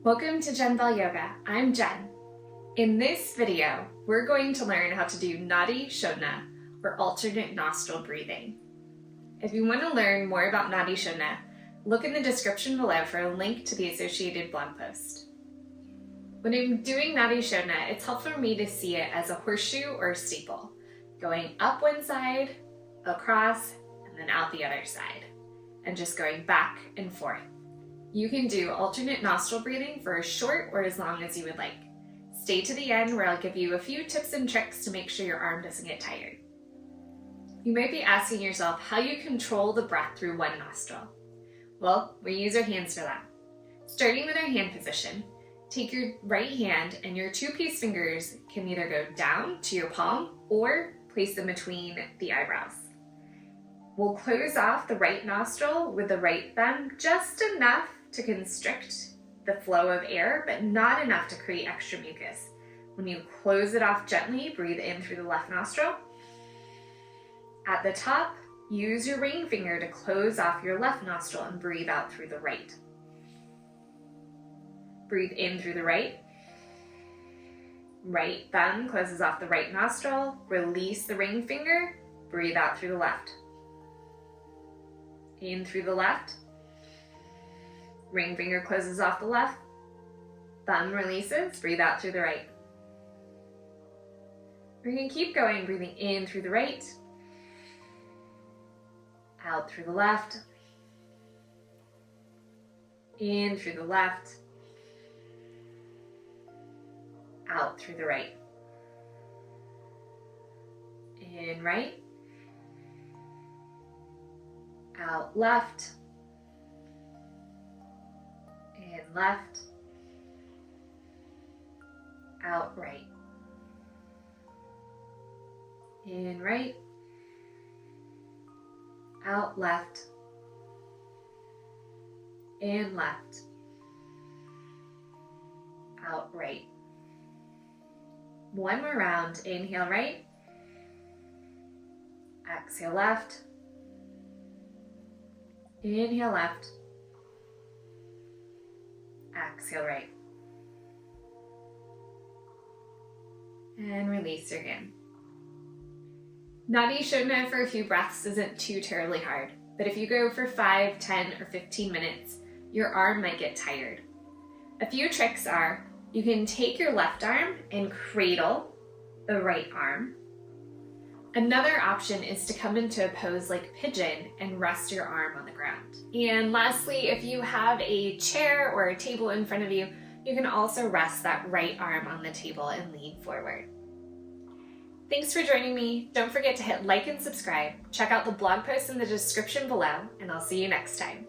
Welcome to Jen Bell Yoga. I'm Jen. In this video, we're going to learn how to do Nadi Shodhana, or alternate nostril breathing. If you want to learn more about Nadi Shodhana, look in the description below for a link to the associated blog post. When I'm doing Nadi Shodhana, it's helpful for me to see it as a horseshoe or a steeple, going up one side, across, and then out the other side, and just going back and forth. You can do alternate nostril breathing for as short or as long as you would like. Stay to the end where I'll give you a few tips and tricks to make sure your arm doesn't get tired. You might be asking yourself how you control the breath through one nostril. Well, we use our hands for that. Starting with our hand position, take your right hand and your two peace fingers can either go down to your palm or place them between the eyebrows. We'll close off the right nostril with the right thumb just enough to constrict the flow of air, but not enough to create extra mucus. When you close it off gently, breathe in through the left nostril. At the top, use your ring finger to close off your left nostril and breathe out through the right. Breathe in through the right. Right thumb closes off the right nostril. Release the ring finger. Breathe out through the left. In through the left. Ring finger closes off the left. Thumb releases. Breathe out through the right. We're going to keep going, breathing in through the right. Out through the left. In through the left. Out through the right. In right. Out left. In left. Out right. In right. Out left. In left. Out right. One more round. Inhale right. Exhale left. Inhale left. Exhale right. And release again. Nadi Shodhana for a few breaths isn't too terribly hard, but if you go for 5, 10, or 15 minutes, your arm might get tired. A few tricks are, you can take your left arm and cradle the right arm. Another option is to come into a pose like pigeon and rest your arm on the ground. And lastly, if you have a chair or a table in front of you, you can also rest that right arm on the table and lean forward. Thanks for joining me. Don't forget to hit like and subscribe. Check out the blog post in the description below, and I'll see you next time.